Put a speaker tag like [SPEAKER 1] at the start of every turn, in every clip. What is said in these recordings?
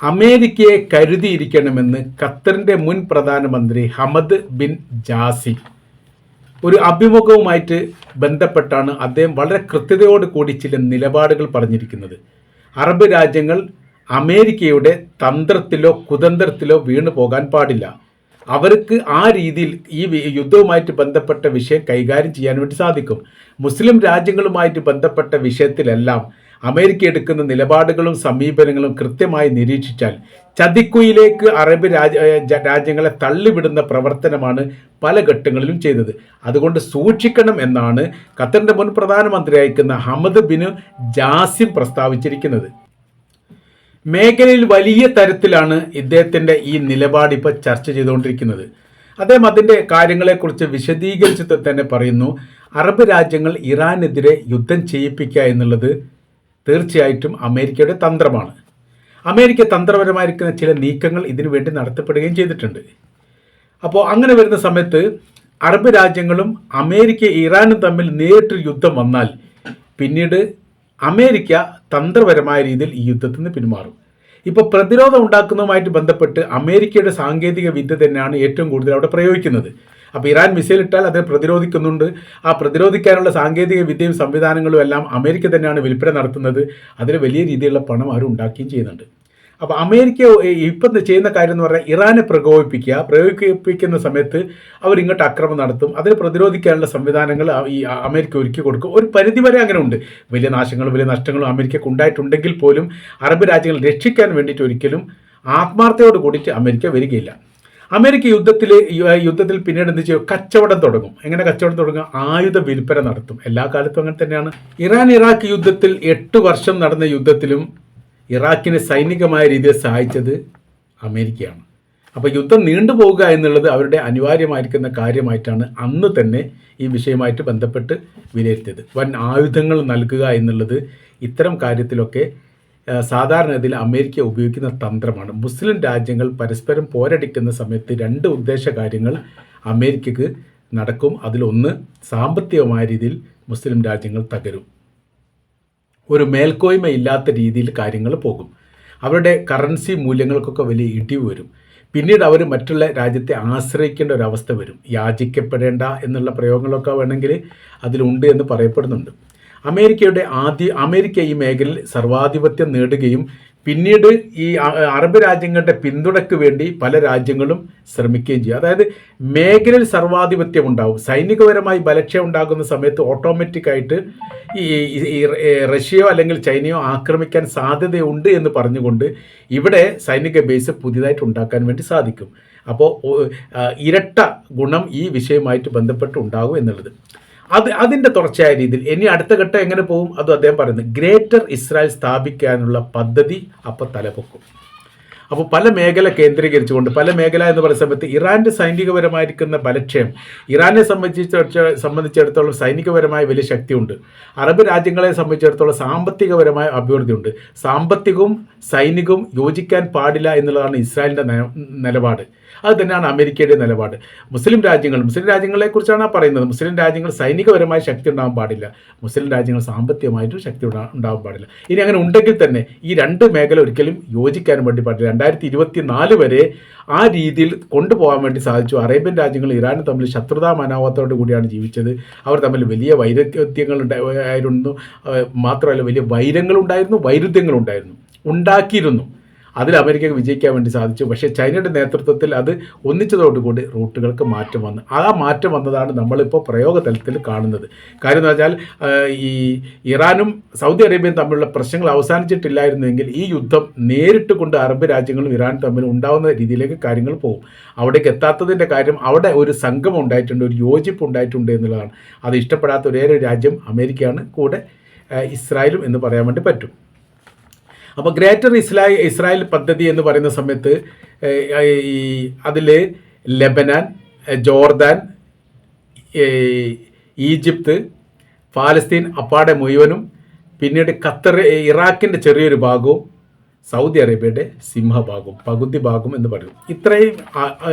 [SPEAKER 1] അമേരിക്കയെ കരുതിയിരിക്കണമെന്ന് ഖത്തറിൻ്റെ മുൻ പ്രധാനമന്ത്രി ഹമദ് ബിൻ ജാസിം ഒരു അഭിമുഖവുമായിട്ട് ബന്ധപ്പെട്ടാണ് അദ്ദേഹം വളരെ കൃത്യതയോട് കൂടി ചില നിലപാടുകൾ പറഞ്ഞിരിക്കുന്നത്. അറബ് രാജ്യങ്ങൾ അമേരിക്കയുടെ തന്ത്രത്തിലോ കുതന്ത്രത്തിലോ വീണു പോകാൻ പാടില്ല. അവർക്ക് ആ രീതിയിൽ ഈ യുദ്ധവുമായിട്ട് ബന്ധപ്പെട്ട വിഷയം കൈകാര്യം ചെയ്യാൻ വേണ്ടി സാധിക്കും. മുസ്ലിം രാജ്യങ്ങളുമായിട്ട് ബന്ധപ്പെട്ട വിഷയത്തിലെല്ലാം അമേരിക്ക എടുക്കുന്ന നിലപാടുകളും സമീപനങ്ങളും കൃത്യമായി നിരീക്ഷിച്ചാൽ ചതിക്കുയിലേക്ക് അറബ് രാജ്യങ്ങളെ തള്ളിവിടുന്ന പ്രവർത്തനമാണ് പല ഘട്ടങ്ങളിലും ചെയ്തത്. അതുകൊണ്ട് സൂക്ഷിക്കണം എന്നാണ് ഖത്തറിൻ്റെ മുൻ പ്രധാനമന്ത്രിയായിരിക്കുന്ന ഹമദ് ബിൻ ജാസിം പ്രസ്താവിച്ചിരിക്കുന്നത്. മേഖലയിൽ വലിയ തരത്തിലാണ് ഇദ്ദേഹത്തിൻ്റെ ഈ നിലപാട് ഇപ്പോൾ ചർച്ച ചെയ്തുകൊണ്ടിരിക്കുന്നത്. അദ്ദേഹം അതിൻ്റെ കാര്യങ്ങളെക്കുറിച്ച് വിശദീകരിച്ച് തന്നെ പറയുന്നു, അറബ് രാജ്യങ്ങൾ ഇറാനെതിരെ യുദ്ധം ചെയ്യിപ്പിക്കുക എന്നുള്ളത് തീർച്ചയായിട്ടും അമേരിക്കയുടെ തന്ത്രമാണ്. അമേരിക്ക തന്ത്രപരമായിരിക്കുന്ന ചില നീക്കങ്ങൾ ഇതിനു വേണ്ടി നടത്തപ്പെടുകയും ചെയ്തിട്ടുണ്ട്. അപ്പോൾ അങ്ങനെ വരുന്ന സമയത്ത് അറബ് രാജ്യങ്ങളും അമേരിക്ക ഇറാനും തമ്മിൽ നേരിട്ട് യുദ്ധം വന്നാൽ പിന്നീട് അമേരിക്ക തന്ത്രപരമായ രീതിയിൽ ഈ യുദ്ധത്തിൽ നിന്ന് പിന്മാറും. ഇപ്പോൾ പ്രതിരോധം ഉണ്ടാക്കുന്നതുമായിട്ട് ബന്ധപ്പെട്ട് അമേരിക്കയുടെ സാങ്കേതിക വിദ്യ തന്നെയാണ് ഏറ്റവും കൂടുതൽ അവിടെ പ്രയോഗിക്കുന്നത്. അപ്പോൾ ഇറാൻ മിസൈൽ ഇട്ടാൽ അതിനെ പ്രതിരോധിക്കുന്നുണ്ട്. ആ പ്രതിരോധിക്കാനുള്ള സാങ്കേതിക വിദ്യയും സംവിധാനങ്ങളും എല്ലാം അമേരിക്ക തന്നെയാണ് വിൽപ്പന നടത്തുന്നത്. അതിന് വലിയ രീതിയിലുള്ള പണം അവർ ഉണ്ടാക്കുകയും ചെയ്യുന്നുണ്ട്. അപ്പോൾ അമേരിക്ക ഇപ്പം ചെയ്യുന്ന കാര്യം എന്ന് പറഞ്ഞാൽ ഇറാനെ പ്രകോപിപ്പിക്കുന്ന സമയത്ത് അവരിങ്ങോട്ട് ആക്രമണം നടത്തും. അതിന് പ്രതിരോധിക്കാനുള്ള സംവിധാനങ്ങൾ ഈ അമേരിക്ക ഒരുക്കി കൊടുക്കും. ഒരു പരിധിവരെ അങ്ങനെ ഉണ്ട്. വലിയ നാശങ്ങളും വലിയ നഷ്ടങ്ങളും അമേരിക്കക്ക് ഉണ്ടായിട്ടുണ്ടെങ്കിൽ പോലും അറബ് രാജ്യങ്ങൾ രക്ഷിക്കാൻ വേണ്ടിയിട്ട് ഒരിക്കലും ആത്മാർത്ഥയോട് കൂടിയിട്ട് അമേരിക്ക വരികയില്ല. അമേരിക്ക യുദ്ധത്തിൽ പിന്നീട് എന്ത് ചെയ്യും? കച്ചവടം തുടങ്ങും. എങ്ങനെ കച്ചവടം തുടങ്ങുക? ആയുധ വിൽപ്പന നടത്തും. എല്ലാ കാലത്തും അങ്ങനെ തന്നെയാണ്. ഇറാൻ ഇറാഖ് യുദ്ധത്തിൽ 8 വർഷം നടന്ന യുദ്ധത്തിലും ഇറാഖിനെ സൈനികമായ രീതിയിൽ സഹായിച്ചത് അമേരിക്കയാണ്. അപ്പോൾ യുദ്ധം നീണ്ടുപോകുക എന്നുള്ളത് അവരുടെ അനിവാര്യമായിരിക്കുന്ന കാര്യമായിട്ടാണ് അന്ന് തന്നെ ഈ വിഷയമായിട്ട് ബന്ധപ്പെട്ട് വിലയിരുത്തിയത്. വൻ ആയുധങ്ങൾ നൽകുക എന്നുള്ളത് ഇത്തരം കാര്യത്തിലൊക്കെ സാധാരണഗതിയിൽ അമേരിക്ക ഉപയോഗിക്കുന്ന തന്ത്രമാണ്. മുസ്ലിം രാജ്യങ്ങൾ പരസ്പരം പോരടിക്കുന്ന സമയത്ത് 2 ഉദ്ദേശ കാര്യങ്ങൾ അമേരിക്കക്ക് നടക്കും. അതിലൊന്ന്, സാമ്പത്തികമായ രീതിയിൽ മുസ്ലിം രാജ്യങ്ങൾ തകരും. ഒരു മേൽക്കോയ്മ ഇല്ലാത്ത രീതിയിൽ കാര്യങ്ങൾ പോകും. അവരുടെ കറൻസി മൂല്യങ്ങൾക്കൊക്കെ വലിയ ഇടിവ് വരും. പിന്നീട് അവർ മറ്റുള്ള രാജ്യത്തെ ആശ്രയിക്കേണ്ട ഒരവസ്ഥ വരും. യാചിക്കപ്പെടേണ്ട എന്നുള്ള പ്രയോഗങ്ങളൊക്കെ വേണമെങ്കിൽ അതിലുണ്ട് എന്ന് പറയപ്പെടുന്നുണ്ട്. അമേരിക്ക ഈ മേഖലയിൽ സർവാധിപത്യം നേടുകയും പിന്നീട് ഈ അറബ് രാജ്യങ്ങളുടെ പിന്തുണയ്ക്ക് വേണ്ടി പല രാജ്യങ്ങളും ശ്രമിക്കുകയും ചെയ്യും. അതായത് മേഖലയിൽ സർവാധിപത്യം ഉണ്ടാവും. സൈനികപരമായി ബലക്ഷയം ഉണ്ടാകുന്ന സമയത്ത് ഓട്ടോമാറ്റിക്കായിട്ട് ഈ റഷ്യയോ അല്ലെങ്കിൽ ചൈനയോ ആക്രമിക്കാൻ സാധ്യതയുണ്ട് എന്ന് പറഞ്ഞുകൊണ്ട് ഇവിടെ സൈനിക ബേസ് പുതിയതായിട്ട് ഉണ്ടാക്കാൻ വേണ്ടി സാധിക്കും. അപ്പോൾ ഇരട്ട ഗുണം ഈ വിഷയവുമായിട്ട് ബന്ധപ്പെട്ട് ഉണ്ടാകും എന്നുള്ളത്. അതിൻ്റെ തുടർച്ചയായ രീതിയിൽ ഇനി അടുത്ത ഘട്ടം എങ്ങനെ പോകും അതും അദ്ദേഹം പറയുന്നത്. ഗ്രേറ്റർ ഇസ്രായേൽ സ്ഥാപിക്കാനുള്ള പദ്ധതി അപ്പോൾ തലപൊക്കും. അപ്പോൾ പല മേഖല കേന്ദ്രീകരിച്ചുകൊണ്ട് പല മേഖല എന്ന് പറയുന്ന സമയത്ത് ഇറാൻ്റെ സൈനികപരമായിരിക്കുന്ന ബലക്ഷയം, ഇറാനെ സംബന്ധിച്ചിടത്തോളം സൈനികപരമായ വലിയ ശക്തിയുണ്ട്. അറബ് രാജ്യങ്ങളെ സംബന്ധിച്ചിടത്തോളം സാമ്പത്തികപരമായ അഭിവൃദ്ധിയുണ്ട്. സാമ്പത്തികവും സൈനികവും യോജിക്കാൻ പാടില്ല എന്നുള്ളതാണ് ഇസ്രായേലിൻ്റെ നിലപാട്. അത് തന്നെയാണ് അമേരിക്കയുടെ നിലപാട്. മുസ്ലിം രാജ്യങ്ങളെക്കുറിച്ചാണ് പറയുന്നത്. മുസ്ലിം രാജ്യങ്ങൾ സൈനികപരമായ ശക്തി ഉണ്ടാകാൻ പാടില്ല, മുസ്ലിം രാജ്യങ്ങൾ സാമ്പത്തികമായിട്ടും ശക്തി ഉണ്ടാകാൻ പാടില്ല. ഇനി അങ്ങനെ ഉണ്ടെങ്കിൽ തന്നെ ഈ 2 മേഖല ഒരിക്കലും യോജിക്കാൻ വേണ്ടി പാടില്ല. 2024 വരെ ആ രീതിയിൽ കൊണ്ടുപോകാൻ വേണ്ടി സാധിച്ചു. അറേബ്യൻ രാജ്യങ്ങൾ ഇറാനും തമ്മിൽ ശത്രുതാ മനോഭാവത്തോടു കൂടിയാണ് ജീവിച്ചത്. അവർ തമ്മിൽ വലിയ വൈരുദ്ധ്യങ്ങൾ ഉണ്ടായിരുന്നു. മാത്രമല്ല വലിയ ഉണ്ടാക്കിയിരുന്നു. അതിൽ അമേരിക്കക്ക് വിജയിക്കാൻ വേണ്ടി സാധിച്ചു. പക്ഷേ ചൈനയുടെ നേതൃത്വത്തിൽ അത് ഒന്നിച്ചതോടുകൂടി റൂട്ടുകൾക്ക് മാറ്റം വന്നു. ആ മാറ്റം വന്നതാണ് നമ്മളിപ്പോൾ പ്രയോഗ തലത്തിൽ കാണുന്നത്. കാര്യം എന്ന് വെച്ചാൽ ഈ ഇറാനും സൗദി അറേബ്യയും തമ്മിലുള്ള പ്രശ്നങ്ങൾ അവസാനിച്ചിട്ടില്ലായിരുന്നെങ്കിൽ ഈ യുദ്ധം നേരിട്ട് കൊണ്ട് അറബ് രാജ്യങ്ങളും ഇറാനും തമ്മിൽ ഉണ്ടാകുന്ന രീതിയിലേക്ക് കാര്യങ്ങൾ പോകും. അവിടേക്ക് എത്താത്തതിൻ്റെ കാര്യം അവിടെ ഒരു സംഗമം ഉണ്ടായിട്ടുണ്ട്, ഒരു യോജിപ്പ് ഉണ്ടായിട്ടുണ്ട് എന്നുള്ളതാണ്. അത് ഇഷ്ടപ്പെടാത്ത ഒരേ രാജ്യം അമേരിക്കയാണ്, കൂടെ ഇസ്രായേലും എന്ന് പറയാൻ വേണ്ടി പറ്റും. അപ്പോൾ ഗ്രേറ്റർ ഇസ്രായേൽ പദ്ധതി എന്ന് പറയുന്ന സമയത്ത് അതിൽ ലെബനാൻ, ജോർദാൻ, ഈജിപ്ത്, പാലസ്തീൻ അപ്പാടെ മുഴുവനും, പിന്നീട് ഖത്തർ, ഇറാഖിൻ്റെ ചെറിയൊരു ഭാഗവും, സൗദി അറേബ്യയുടെ സിംഹഭാഗം, പകുതി ഭാഗം എന്ന് പറയും. ഇത്രയും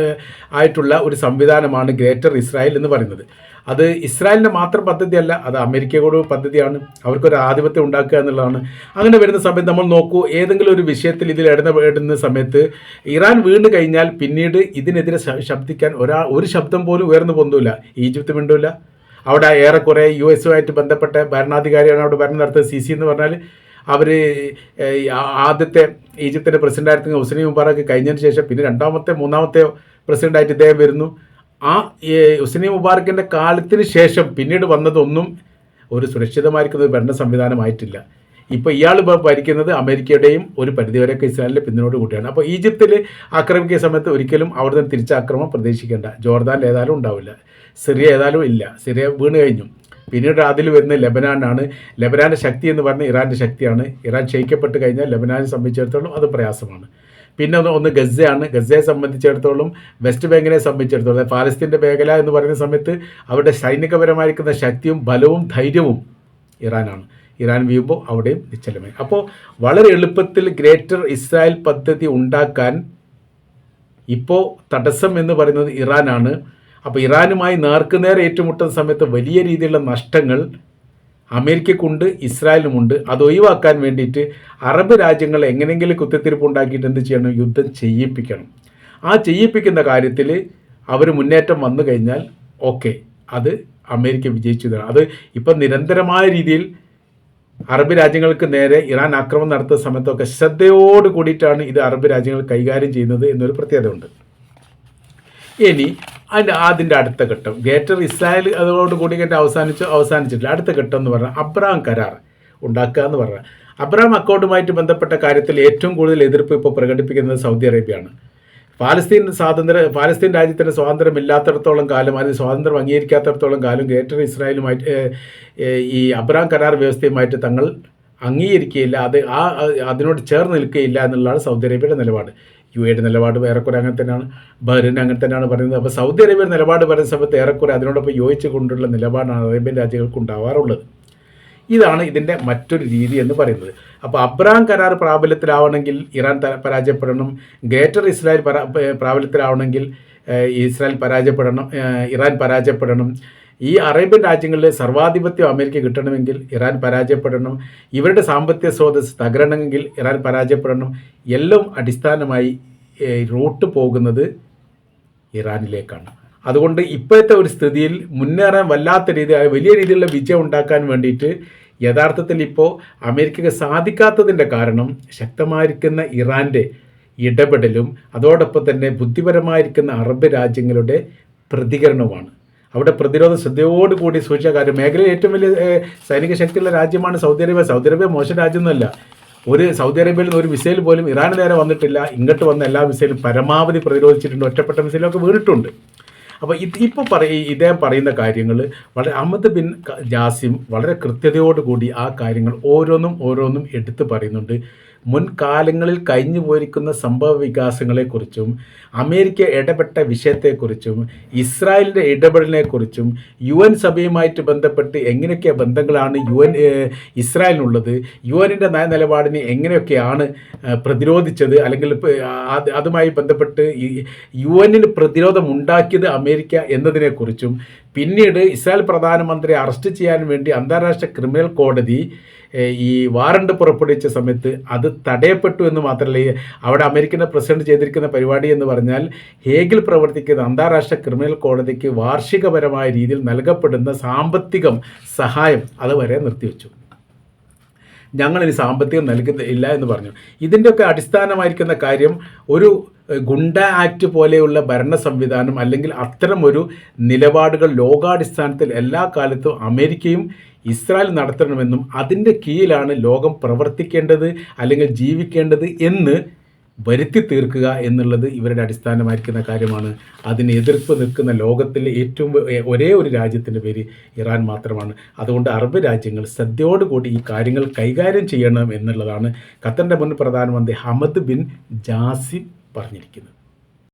[SPEAKER 1] ആയിട്ടുള്ള ഒരു സംവിധാനമാണ് ഗ്രേറ്റർ ഇസ്രായേൽ എന്ന് പറയുന്നത്. അത് ഇസ്രായേലിൻ്റെ മാത്രം പദ്ധതിയല്ല, അത് അമേരിക്കയുടെ പദ്ധതിയാണ്. അവർക്കൊരു ആധിപത്യം ഉണ്ടാക്കുക എന്നുള്ളതാണ്. അങ്ങനെ വരുന്ന സമയത്ത് നമ്മൾ നോക്കൂ, ഏതെങ്കിലും ഒരു വിഷയത്തിൽ ഇതിൽ ഇടപെടുന്ന സമയത്ത് ഇറാൻ വീണ് കഴിഞ്ഞാൽ പിന്നീട് ഇതിനെതിരെ ശബ്ദിക്കാൻ ഒരു ശബ്ദം പോലും ഉയർന്നു പൊന്തില്ല. ഈജിപ്ത് മിണ്ടില്ല. അവിടെ ഏറെക്കുറെ US ബന്ധപ്പെട്ട ഭരണാധികാരിയാണ് അവിടെ ഭരണം നടത്തുന്നത്. സിസി എന്ന് പറഞ്ഞാൽ അവർ ആദ്യത്തെ ഈജിപ്തിൻ്റെ പ്രസിഡൻ്റായിരുന്ന ഹുസ്നി മുബാറക്ക് കഴിഞ്ഞതിന് ശേഷം പിന്നെ മൂന്നാമത്തെ പ്രസിഡൻ്റായിട്ട് ഇദ്ദേഹം വരുന്നു. ആ ഹുസ്നി മുബാറക്കിൻ്റെ കാലത്തിന് ശേഷം പിന്നീട് വന്നതൊന്നും ഒരു സുരക്ഷിതമായിരിക്കുന്ന ഒരു ഭരണ സംവിധാനമായിട്ടില്ല. ഇപ്പോൾ ഇയാൾ ഭരിക്കുന്നത് അമേരിക്കയുടെയും ഒരു പരിധിവരെയൊക്കെ ഇസ്രായേലിൻ്റെ പിന്തുണയോട് കൂട്ടിയാണ്. അപ്പോൾ ഈജിപ്തിൽ ആക്രമിക്കുന്ന സമയത്ത് ഒരിക്കലും അവിടെ നിന്ന് തിരിച്ചാക്രമണം പ്രതീക്ഷിക്കേണ്ട. ജോർദാനിൽ ഏതായാലും ഉണ്ടാവില്ല, സിറിയ ഏതായാലും ഇല്ല, സിറിയ വീണ് കഴിഞ്ഞു. പിന്നീട് അതിൽ വരുന്ന ലെബനാനാണ്. ലെബനാൻ്റെ ശക്തി എന്ന് പറഞ്ഞാൽ ഇറാൻ്റെ ശക്തിയാണ്. ഇറാൻ ക്ഷയിക്കപ്പെട്ട് കഴിഞ്ഞാൽ ലെബനാനെ സംബന്ധിച്ചിടത്തോളം അത് പ്രയാസമാണ്. പിന്നെ ഒന്ന് ഗസയാണ്. ഗസയെ സംബന്ധിച്ചിടത്തോളം വെസ്റ്റ് ബാങ്കിനെ സംബന്ധിച്ചിടത്തോളം പാലസ്തീൻ്റെ മേഖല എന്ന് പറയുന്ന സമയത്ത് അവരുടെ സൈനികപരമായിരിക്കുന്ന ശക്തിയും ബലവും ധൈര്യവും ഇറാനാണ്. ഇറാൻ വീഴുമ്പോൾ അവിടെയും നിശ്ചലമായി. അപ്പോൾ വളരെ എളുപ്പത്തിൽ ഗ്രേറ്റർ ഇസ്രായേൽ പദ്ധതി ഉണ്ടാക്കാൻ ഇപ്പോൾ തടസ്സം എന്ന് പറയുന്നത് ഇറാനാണ്. അപ്പോൾ ഇറാനുമായി നേർക്കുനേരെ ഏറ്റുമുട്ടുന്ന സമയത്ത് വലിയ രീതിയിലുള്ള നഷ്ടങ്ങൾ അമേരിക്കക്കുണ്ട്, ഇസ്രായേലിനുമുണ്ട്. അത് ഒഴിവാക്കാൻ വേണ്ടിയിട്ട് അറബ് രാജ്യങ്ങൾ എങ്ങനെയെങ്കിലും കുത്തിത്തിരിപ്പ് ഉണ്ടാക്കിയിട്ട് എന്ത് ചെയ്യണം? യുദ്ധം ചെയ്യിപ്പിക്കണം. ആ ചെയ്യിപ്പിക്കുന്ന കാര്യത്തിൽ അവർ മുന്നേറ്റം വന്നു കഴിഞ്ഞാൽ ഓക്കെ, അത് അമേരിക്ക വിജയിച്ചു തരാം. അത് ഇപ്പം നിരന്തരമായ രീതിയിൽ അറബ് രാജ്യങ്ങൾക്ക് നേരെ ഇറാൻ ആക്രമണം നടത്തുന്ന സമയത്തൊക്കെ ശ്രദ്ധയോട് കൂടിയിട്ടാണ് ഇത് അറബ് രാജ്യങ്ങൾ കൈകാര്യം ചെയ്യുന്നത് എന്നൊരു പ്രത്യേകത ഉണ്ട്. ഇനി അതിൻ്റെ അടുത്ത ഘട്ടം ഗ്രേറ്റർ ഇസ്രായേൽ അതോടുകൂടി അവസാനിച്ചിട്ടില്ല. അടുത്ത ഘട്ടം എന്ന് പറഞ്ഞാൽ അബ്രഹാം കരാർ ഉണ്ടാക്കുക എന്ന് പറഞ്ഞാൽ അബ്രഹാം അക്കൗണ്ടുമായിട്ട് ബന്ധപ്പെട്ട കാര്യത്തിൽ ഏറ്റവും കൂടുതൽ എതിർപ്പ് ഇപ്പോൾ പ്രകടിപ്പിക്കുന്നത് സൗദി അറേബ്യയാണ്. പാലസ്തീൻ രാജ്യത്തിന് സ്വാതന്ത്ര്യമില്ലാത്തടത്തോളം കാലം, അതിന് സ്വാതന്ത്ര്യം അംഗീകരിക്കാത്തടത്തോളം കാലം ഗ്രേറ്റർ ഇസ്രായേലുമായിട്ട് ഈ അബ്രഹാം കരാർ വ്യവസ്ഥയുമായിട്ട് തങ്ങൾ അംഗീകരിക്കുകയില്ല, അതിനോട് ചേർന്ന് നിൽക്കുകയില്ല എന്നുള്ളതാണ് സൗദി അറേബ്യയുടെ നിലപാട്. UAE നിലപാട് ഏറെക്കുറെ അങ്ങനെ തന്നെയാണ്. ബഹ്റിൻ അങ്ങനെ തന്നെയാണ് പറയുന്നത്. അപ്പോൾ സൗദി അറേബ്യയുടെ നിലപാട് പറയുന്ന സമയത്ത് ഏറെക്കുറെ അതിനോടൊപ്പം യോജിച്ചു കൊണ്ടുള്ള നിലപാടാണ് അറേബ്യൻ രാജ്യങ്ങൾക്ക് ഉണ്ടാവാറുള്ളത്. ഇതാണ് ഇതിൻ്റെ മറ്റൊരു രീതി എന്ന് പറയുന്നത്. അപ്പോൾ അബ്രഹാം കരാർ പ്രാബല്യത്തിലാവണമെങ്കിൽ ഇറാൻ പരാജയപ്പെടണം, ഗ്രേറ്റർ ഇസ്രായേൽ പ്രാബല്യത്തിലാവണമെങ്കിൽ ഇറാൻ പരാജയപ്പെടണം. ഈ അറേബ്യൻ രാജ്യങ്ങളിലെ സർവാധിപത്യം അമേരിക്ക കിട്ടണമെങ്കിൽ ഇറാൻ പരാജയപ്പെടണം. ഇവരുടെ സാമ്പത്തിക സ്രോതസ് തകരണമെങ്കിൽ ഇറാൻ പരാജയപ്പെടണം. എല്ലാം അടിസ്ഥാനമായി റൂട്ട് പോകുന്നത് ഇറാനിലേക്കാണ്. അതുകൊണ്ട് ഇപ്പോഴത്തെ ഒരു സ്ഥിതിയിൽ മുന്നേറാൻ വലിയ രീതിയിലുള്ള വിജയം ഉണ്ടാക്കാൻ വേണ്ടിയിട്ട് യഥാർത്ഥത്തിൽ ഇപ്പോൾ അമേരിക്കയ്ക്ക് സാധിക്കാത്തതിൻ്റെ കാരണം ശക്തമായിരിക്കുന്ന ഇറാൻ്റെ ഇടപെടലും അതോടൊപ്പം തന്നെ ബുദ്ധിപരമായിരിക്കുന്ന അറബ് രാജ്യങ്ങളുടെ പ്രതികരണവുമാണ്. അവിടെ പ്രതിരോധ ശ്രദ്ധയോടുകൂടി സൂക്ഷിച്ച കാര്യം. മേഖലയിൽ ഏറ്റവും വലിയ സൈനിക ശക്തിയുള്ള രാജ്യമാണ് സൗദി അറേബ്യ. സൗദി അറേബ്യ മോശം രാജ്യമൊന്നുമല്ല. സൗദി അറേബ്യയിൽ നിന്ന് ഒരു മിസൈൽ പോലും ഇറാന് നേരെ വന്നിട്ടില്ല. ഇങ്ങോട്ട് വന്ന എല്ലാ മിസൈലും പരമാവധി പ്രതിരോധിച്ചിട്ടുണ്ട്. ഒറ്റപ്പെട്ട മിസൈലൊക്കെ വീണിട്ടുണ്ട്. അപ്പോൾ ഇദ്ദേഹം പറയുന്ന കാര്യങ്ങൾ അഹമ്മദ് ബിൻ ജാസിം വളരെ കൃത്യതയോടുകൂടി ആ കാര്യങ്ങൾ ഓരോന്നും എടുത്തു പറയുന്നുണ്ട്. മുൻകാലങ്ങളിൽ കഴിഞ്ഞു പോയിരിക്കുന്ന സംഭവ വികാസങ്ങളെക്കുറിച്ചും അമേരിക്ക ഇടപെട്ട വിഷയത്തെക്കുറിച്ചും ഇസ്രായേലിൻ്റെ ഇടപെടലിനെക്കുറിച്ചും UN സഭയുമായിട്ട് ബന്ധപ്പെട്ട് എങ്ങനെയൊക്കെ ബന്ധങ്ങളാണ് ഇസ്രായേലിനുള്ളത്, UN നിലപാടിനെ എങ്ങനെയൊക്കെയാണ് പ്രതിരോധിച്ചത്, അല്ലെങ്കിൽ അതുമായി ബന്ധപ്പെട്ട് UN പ്രതിരോധം ഉണ്ടാക്കിയത് അമേരിക്ക എന്നതിനെക്കുറിച്ചും, പിന്നീട് ഇസ്രായേൽ പ്രധാനമന്ത്രി അറസ്റ്റ് ചെയ്യാൻ വേണ്ടി അന്താരാഷ്ട്ര ക്രിമിനൽ കോടതി ഈ വാറണ്ട് പുറപ്പെടുവിച്ച സമയത്ത് അത് തടയപ്പെട്ടു എന്ന് മാത്രമല്ല, അവിടെ അമേരിക്കൻ്റെ പ്രസിഡന്റ് ചെയ്തിരിക്കുന്ന പരിപാടി എന്ന് പറഞ്ഞാൽ ഹേഗിൽ പ്രവർത്തിക്കുന്ന അന്താരാഷ്ട്ര ക്രിമിനൽ കോടതിക്ക് വാർഷികപരമായ രീതിയിൽ നൽകപ്പെടുന്ന സാമ്പത്തിക സഹായം അതുവരെ നിർത്തിവെച്ചു. ഞങ്ങളിനി സാമ്പത്തികം നൽകുന്നില്ല എന്ന് പറഞ്ഞു. ഇതിൻ്റെയൊക്കെ അടിസ്ഥാനമായിരിക്കുന്ന കാര്യം ഒരു ഗുണ്ട ആക്ട് പോലെയുള്ള ഭരണ സംവിധാനം അല്ലെങ്കിൽ അത്തരം ഒരു നിലപാടുകൾ ലോകാടിസ്ഥാനത്തിൽ എല്ലാ കാലത്തും അമേരിക്കയും ഇസ്രായേൽ നടത്തണമെന്നും അതിൻ്റെ കീഴിലാണ് ലോകം പ്രവർത്തിക്കേണ്ടത് അല്ലെങ്കിൽ ജീവിക്കേണ്ടത് എന്ന് വരുത്തി തീർക്കുക എന്നുള്ളത് ഇവരുടെ അടിസ്ഥാനമായിരിക്കുന്ന കാര്യമാണ്. അതിന് എതിർപ്പ് നിൽക്കുന്ന ലോകത്തിലെ ഏറ്റവും ഒരേ ഒരു രാജ്യത്തിൻ്റെ പേര് ഇറാൻ മാത്രമാണ്. അതുകൊണ്ട് അറബ് രാജ്യങ്ങൾ ശ്രദ്ധയോടുകൂടി ഈ കാര്യങ്ങൾ കൈകാര്യം ചെയ്യണം എന്നുള്ളതാണ് ഖത്തറിൻ്റെ മുൻ പ്രധാനമന്ത്രി ഹമദ് ബിൻ ജാസിം പറഞ്ഞിരിക്കുന്നത്.